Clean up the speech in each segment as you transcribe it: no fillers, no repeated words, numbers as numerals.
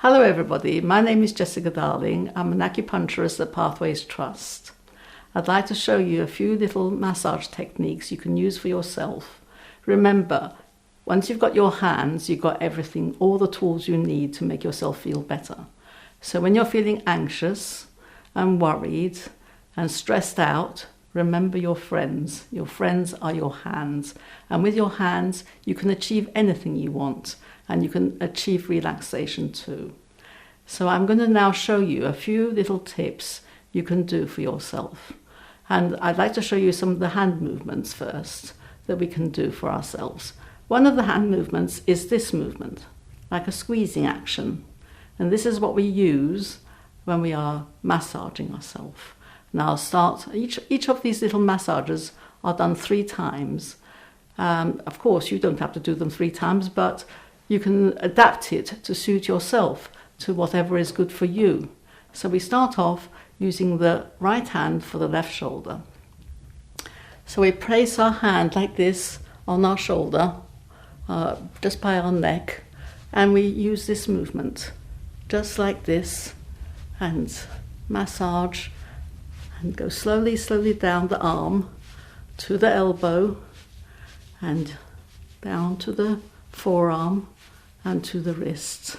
Hello everybody, my name is Jessica Darling. I'm an acupuncturist at Pathways Trust. I'd like to show you a few little massage techniques you can use for yourself. Remember, once you've got your hands, you've got everything, all the tools you need to make yourself feel better. So when you're feeling anxious and worried and stressed out, remember your friends. Your friends are your hands. And with your hands, you can achieve anything you want. And you can achieve relaxation too. So I'm going to now show you a few little tips you can do for yourself. And I'd like to show you some of the hand movements first that we can do for ourselves. One of the hand movements is this movement, like a squeezing action. And this is what we use when we are massaging ourselves. Now I'll start, each of these little massages are done 3 times. Of course, you don't have to do them 3 times, but you can adapt it to suit yourself, to whatever is good for you. So we start off using the right hand for the left shoulder. So we place our hand like this on our shoulder, just by our neck, and we use this movement, just like this, and massage, and go slowly, slowly down the arm to the elbow, and down to the forearm, and to the wrists,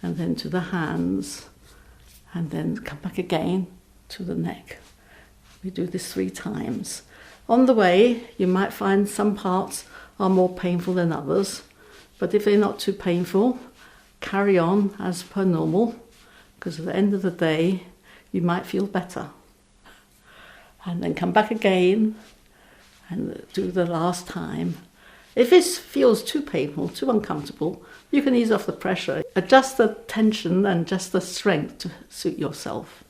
and then to the hands, and then come back again to the neck. We do this 3 times. On the way, you might find some parts are more painful than others, but if they're not too painful, carry on as per normal, because at the end of the day, you might feel better. And then come back again and do the last time. If this feels too painful, too uncomfortable, you can ease off the pressure. Adjust the tension and just the strength to suit yourself.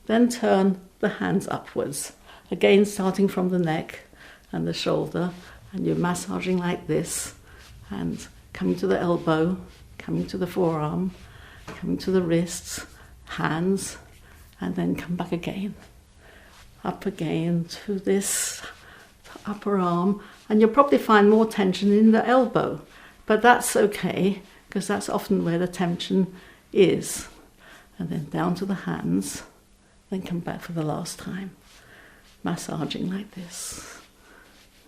Then turn the hands upwards. Again, starting from the neck and the shoulder, and you're massaging like this, and coming to the elbow, coming to the forearm, coming to the wrists, hands, and then come back again. Up again to this upper arm, and you'll probably find more tension in the elbow, but that's okay, because that's often where the tension is. And then down to the hands, then come back for the last time, massaging like this.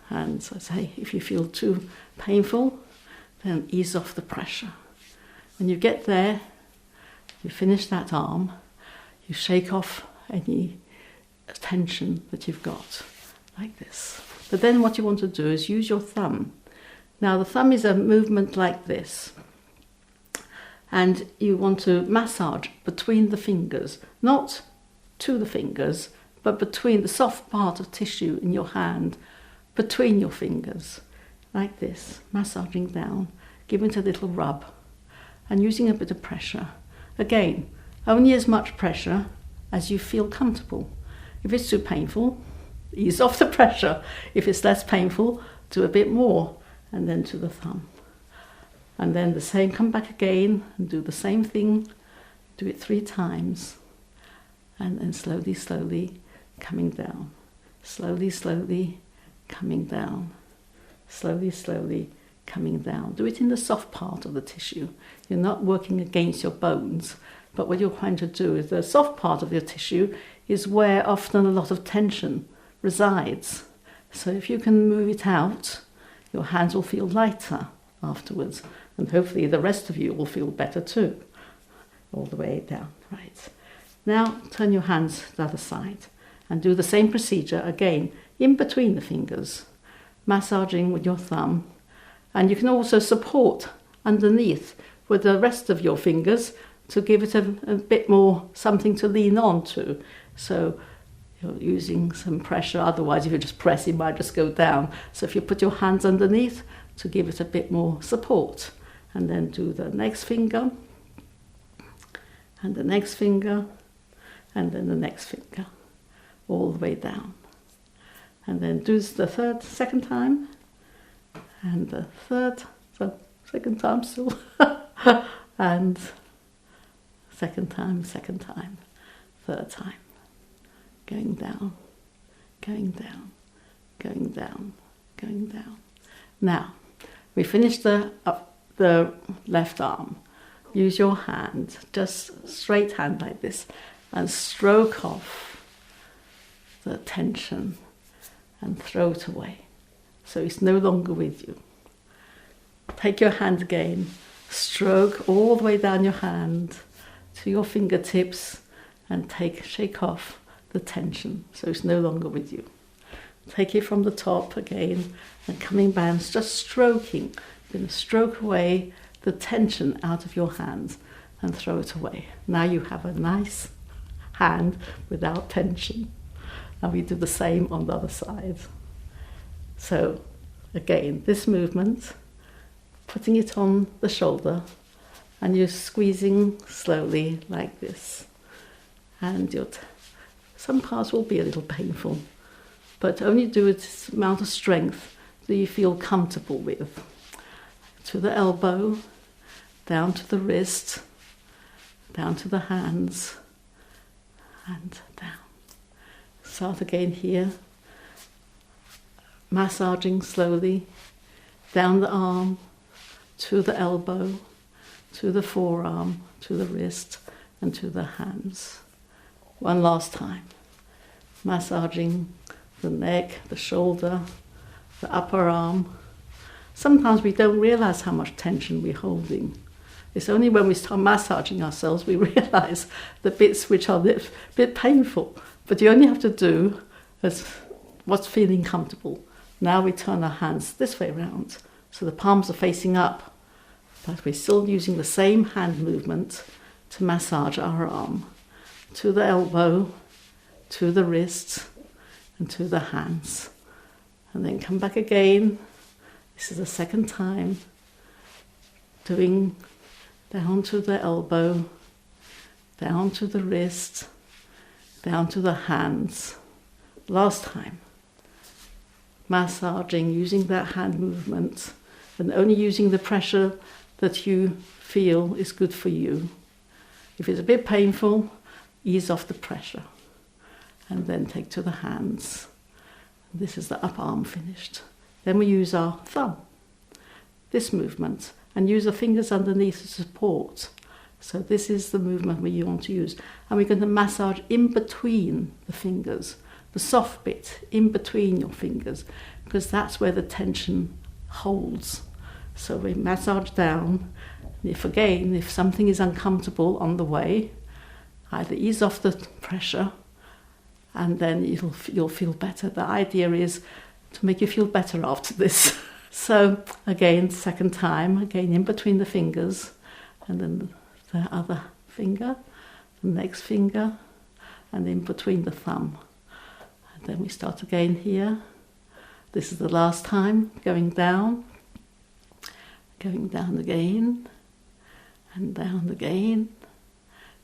And so I say, if you feel too painful, then ease off the pressure. When you get there, you finish that arm, you shake off any tension that you've got, like this. But then what you want to do is use your thumb. Now the thumb is a movement like this. And you want to massage between the fingers, not to the fingers, but between the soft part of tissue in your hand, between your fingers, like this, massaging down, giving it a little rub, and using a bit of pressure. Again, only as much pressure as you feel comfortable. If it's too painful, ease off the pressure. If it's less painful, do a bit more, and then to the thumb. And then the same, come back again and do the same thing. Do it 3 times. And then slowly, slowly coming down. Slowly, slowly coming down. Slowly, slowly coming down. Do it in the soft part of the tissue. You're not working against your bones, but what you're trying to do is the soft part of your tissue is where often a lot of tension resides. So if you can move it out, your hands will feel lighter afterwards, and hopefully the rest of you will feel better too. All the way down, right. Now turn your hands to the other side and do the same procedure again in between the fingers, massaging with your thumb, and you can also support underneath with the rest of your fingers to give it a bit more something to lean on to. So you're using some pressure, otherwise if you just press it might just go down. So if you put your hands underneath to give it a bit more support, and then do the next finger, and the next finger, and then the next finger, all the way down. And then do the second time, and the second time still, and second time, third time. Going down, going down, going down, going down. Now, we finished the left arm. use your hand, just straight hand like this, and stroke off the tension and throw it away. So it's no longer with you. Take your hand again, stroke all the way down your hand to your fingertips and shake off the tension so it's no longer with you. Take it from the top again and coming back, just stroking. You're going to stroke away the tension out of your hands and throw it away. Now you have a nice hand without tension. And we do the same on the other side. So again, this movement, putting it on the shoulder, and you're squeezing slowly like this. And some parts will be a little painful, but only do it this amount of strength that you feel comfortable with. To the elbow, down to the wrist, down to the hands, and down. Start again here, massaging slowly down the arm, to the elbow, to the forearm, to the wrist, and to the hands. One last time. Massaging the neck, the shoulder, the upper arm. Sometimes we don't realize how much tension we're holding. It's only when we start massaging ourselves we realize the bits which are a bit painful. But you only have to do what's feeling comfortable. Now we turn our hands this way around, so the palms are facing up, but we're still using the same hand movement to massage our arm, to the elbow, to the wrist, and to the hands. And then come back again. This is the second time. Doing down to the elbow, down to the wrist, down to the hands. Last time. Massaging, using that hand movement, and only using the pressure that you feel is good for you. If it's a bit painful, ease off the pressure. And then take to the hands. This is the upper arm finished. Then we use our thumb, this movement, and use the fingers underneath to support. So this is the movement we want to use. And we're going to massage in between the fingers, the soft bit in between your fingers, because that's where the tension holds. So we massage down. If something is uncomfortable on the way, either ease off the pressure and then you'll feel better. The idea is to make you feel better after this. So again, second time, again in between the fingers, and then the other finger, the next finger, and in between the thumb. And then we start again here. This is the last time, going down again, and down again,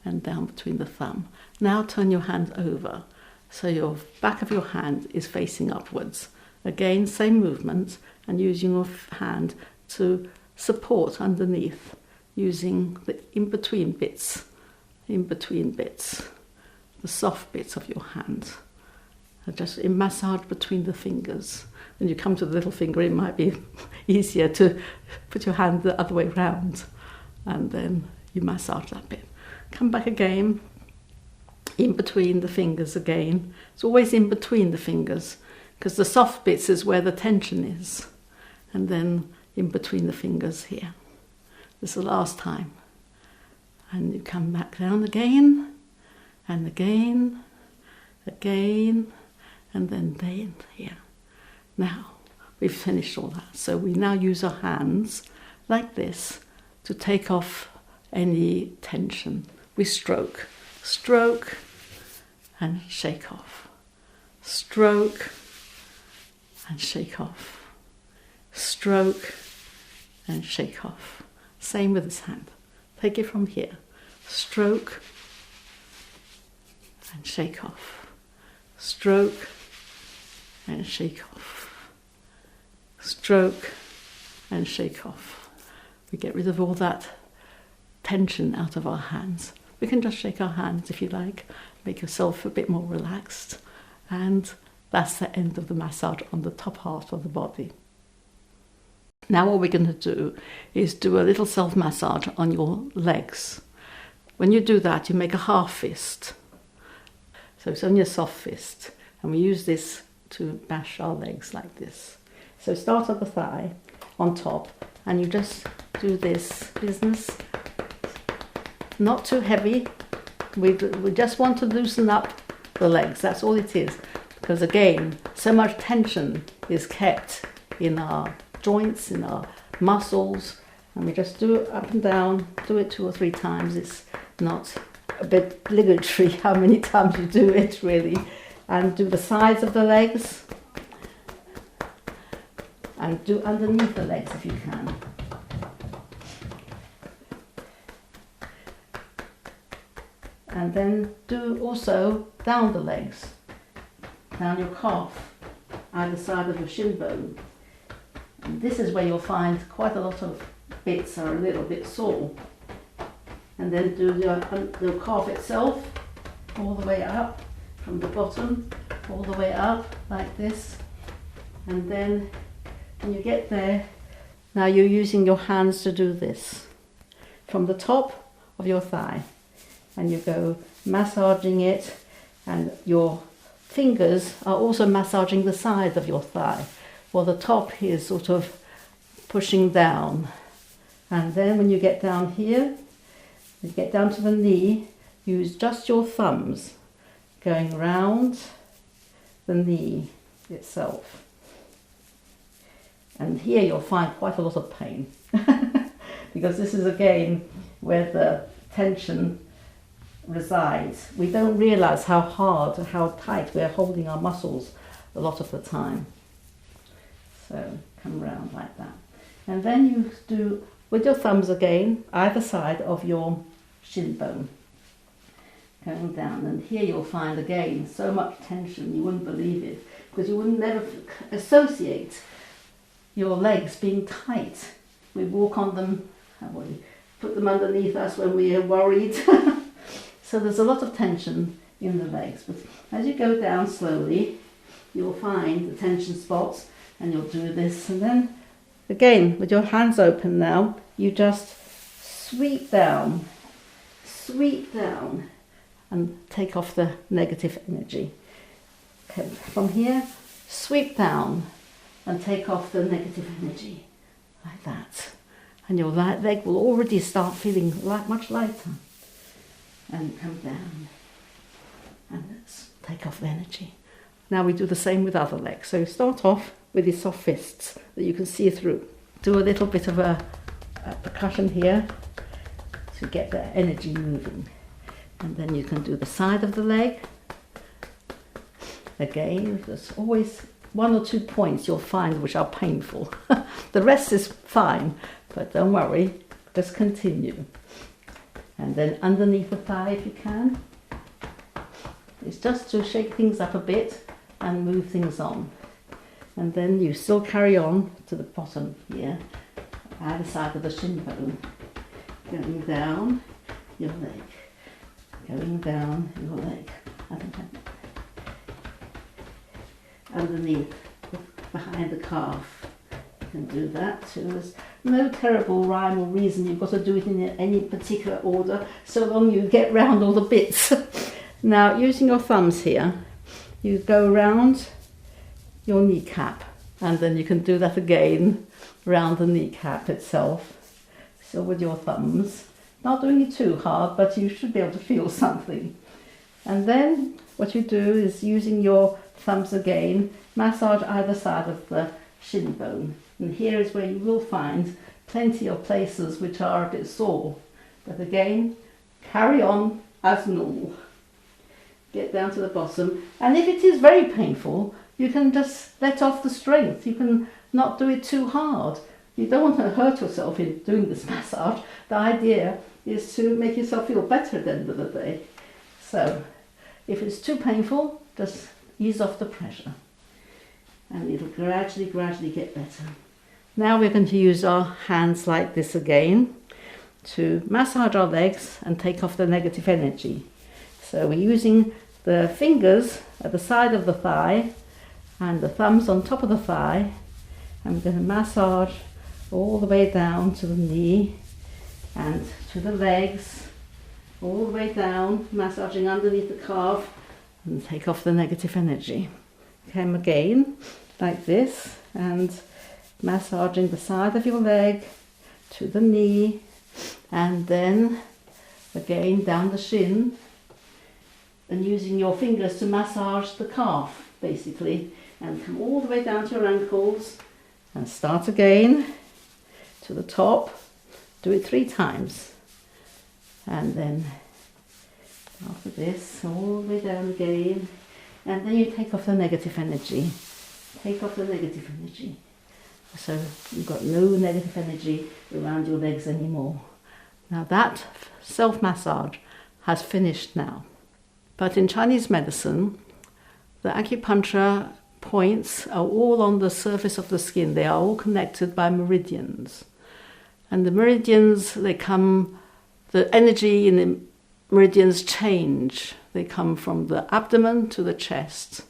and down between the thumb. Now turn your hand over, so your back of your hand is facing upwards. Again, same movement, and using your hand to support underneath, using the in-between bits, the soft bits of your hand. Just in massage between the fingers. When you come to the little finger, it might be easier to put your hand the other way round, and then you massage that bit. Come back again, in between the fingers again. It's always in between the fingers, because the soft bits is where the tension is. And then in between the fingers here. This is the last time. And you come back down again, and again, and then down here. Now, we've finished all that. So we now use our hands like this to take off any tension. We stroke, and shake off. Stroke and shake off. Stroke and shake off. Same with this hand. Take it from here. Stroke and shake off. Stroke and shake off. Stroke and shake off. We get rid of all that tension out of our hands. We can just shake our hands if you like, make yourself a bit more relaxed, and that's the end of the massage on the top half of the body. Now what we're going to do is do a little self-massage on your legs. When you do that, you make a half fist. So it's only a soft fist. And we use this to bash our legs like this. So start at the thigh on top, and you just do this business. Not too heavy. We just want to loosen up the legs. That's all it is. Because again, so much tension is kept in our joints, in our muscles, and we just do it up and down, do it 2 or 3 times. It's not a bit obligatory how many times you do it, really. And do the sides of the legs, and do underneath the legs if you can. And then do also down the legs, down your calf, either side of your shin bone. And this is where you'll find quite a lot of bits are a little bit sore. And then do the calf itself all the way up, from the bottom all the way up like this. And then when you get there, now you're using your hands to do this from the top of your thigh, and you go massaging it, and your fingers are also massaging the side of your thigh, while the top is sort of pushing down. And then when you get down here, you get down to the knee, use just your thumbs going round the knee itself. And here you'll find quite a lot of pain because this is again where the tension resides. We don't realize how hard, how tight we're holding our muscles a lot of the time. So come round like that. And then you do with your thumbs again, either side of your shin bone, going down. And here you'll find again so much tension you wouldn't believe it, because you wouldn't never associate your legs being tight. We walk on them, we put them underneath us when we are worried. So there's a lot of tension in the legs. But as you go down slowly, you'll find the tension spots, and you'll do this. And then again, with your hands open now, you just sweep down, and take off the negative energy. Okay, from here, sweep down and take off the negative energy, like that. And your leg will already start feeling much lighter. And come down, and let's take off the energy. Now we do the same with other legs. So you start off with your soft fists that you can see through. Do a little bit of a percussion here to get the energy moving. And then you can do the side of the leg. Again, there's always 1 or 2 points you'll find which are painful. The rest is fine, but don't worry, just continue. And then underneath the thigh if you can. It's just to shake things up a bit and move things on. And then you still carry on to the bottom here, either side of the shin bone. Going down your leg. Going down your leg. Underneath, behind the calf. You can do that too. There's no terrible rhyme or reason you've got to do it in any particular order, so long you get round all the bits. Now, using your thumbs here, you go round your kneecap, and then you can do that again round the kneecap itself. So with your thumbs, not doing it too hard, but you should be able to feel something. And then what you do is, using your thumbs again, massage either side of the shin bone. And here is where you will find plenty of places which are a bit sore. But again, carry on as normal. Get down to the bottom. And if it is very painful, you can just let off the strength. You can not do it too hard. You don't want to hurt yourself in doing this massage. The idea is to make yourself feel better at the end of the day. So if it's too painful, just ease off the pressure. And it'll gradually get better. Now we're going to use our hands like this again to massage our legs and take off the negative energy. So we're using the fingers at the side of the thigh and the thumbs on top of the thigh, and we're going to massage all the way down to the knee and to the legs, all the way down, massaging underneath the calf, and take off the negative energy. Come again, like this, and massaging the side of your leg to the knee, and then again down the shin, and using your fingers to massage the calf, basically, and come all the way down to your ankles, and start again to the top. Do it 3 times, and then after this, all the way down again, and then you take off the negative energy. Take off the negative energy. So you've got no negative energy around your legs anymore. Now that self-massage has finished now. But in Chinese medicine, the acupuncture points are all on the surface of the skin. They are all connected by meridians. And the meridians, the energy in the meridians change. They come from the abdomen to the chest,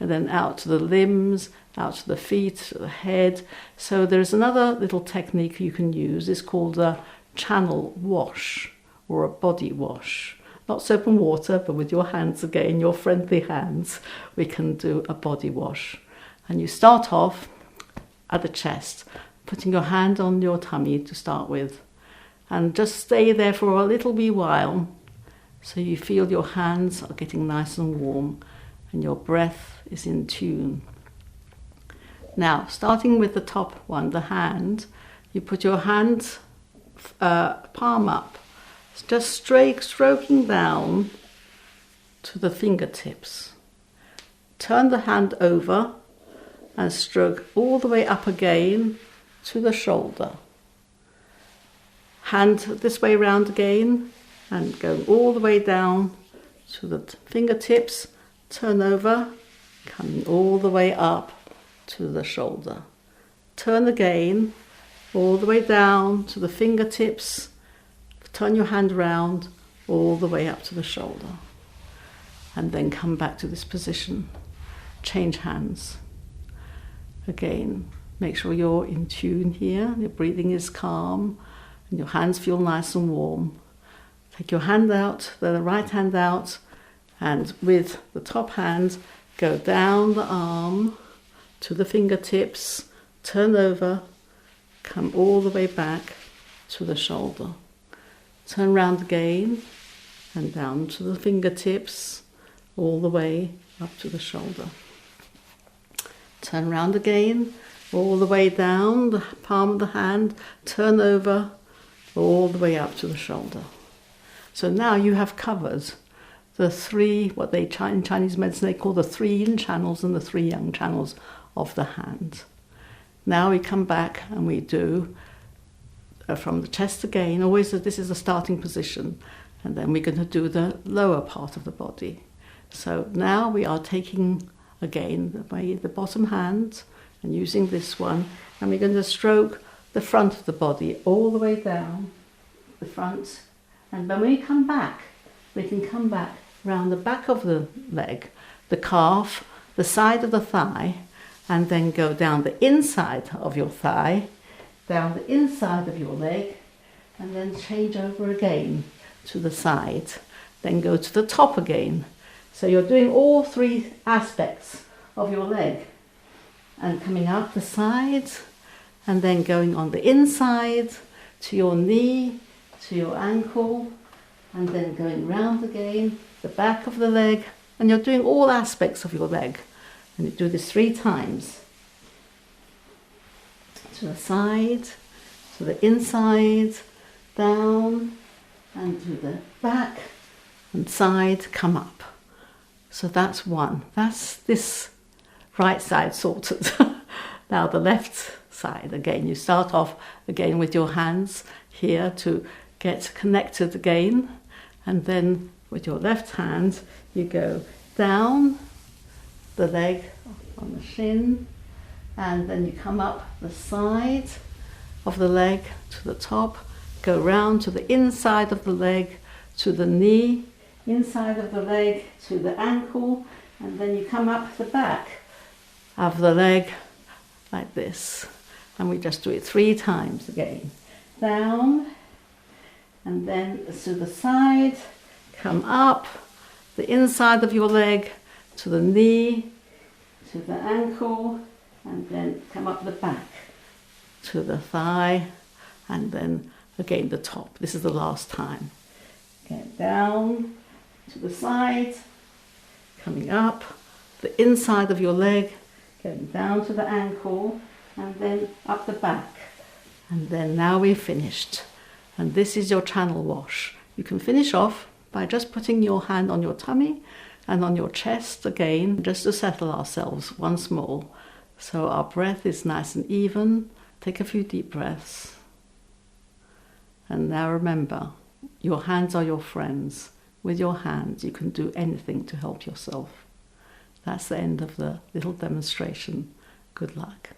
and then out to the limbs, out to the feet, to the head. So there's another little technique you can use. It's called a channel wash or a body wash. Not soap and water, but with your hands again, your friendly hands, we can do a body wash. And you start off at the chest, putting your hand on your tummy to start with, and just stay there for a little wee while, so you feel your hands are getting nice and warm and your breath is in tune. Now, starting with the top one, the hand, you put your hand palm up, just stroking down to the fingertips. Turn the hand over and stroke all the way up again to the shoulder. Hand this way round again and go all the way down to the fingertips. Turn over, coming all the way up to the shoulder. Turn again, all the way down to the fingertips. Turn your hand round, all the way up to the shoulder. And then come back to this position. Change hands. Again, make sure you're in tune here. Your breathing is calm and your hands feel nice and warm. Take your hand out, the right hand out, and with the top hand, go down the arm to the fingertips, turn over, come all the way back to the shoulder. Turn round again and down to the fingertips, all the way up to the shoulder. Turn round again, all the way down the palm of the hand, turn over, all the way up to the shoulder. So now you have covered the 3, what they in Chinese medicine they call the 3 yin channels and the 3 yang channels of the hand. Now we come back and we do from the chest again. Always this is the starting position, and then we're going to do the lower part of the body. So now we are taking again the bottom hand and using this one, and we're going to stroke the front of the body all the way down the front. And when we come back, we can come back round the back of the leg, the calf, the side of the thigh, and then go down the inside of your thigh, down the inside of your leg, and then change over again to the side, then go to the top again. So you're doing all 3 aspects of your leg, and coming out the side, and then going on the inside to your knee, to your ankle, and then going round again, the back of the leg, and you're doing all aspects of your leg. And you do this 3 times. To the side, to the inside, down, and to the back and side, come up. So that's 1. That's this right side sorted. Now the left side, again, you start off again with your hands here to get connected again, and then with your left hand you go down the leg on the shin, and then you come up the side of the leg to the top, go round to the inside of the leg to the knee, inside of the leg to the ankle, and then you come up the back of the leg like this, And we just do it 3 times again. Down, and then to the side, come up, the inside of your leg, to the knee, to the ankle, and then come up the back, to the thigh, and then again the top. This is the last time. Get down to the side, coming up, the inside of your leg, going down to the ankle, and then up the back. And then now we've finished. And this is your channel wash. You can finish off by just putting your hand on your tummy and on your chest again, just to settle ourselves once more. So our breath is nice and even. Take a few deep breaths. And now remember, your hands are your friends. With your hands, you can do anything to help yourself. That's the end of the little demonstration. Good luck.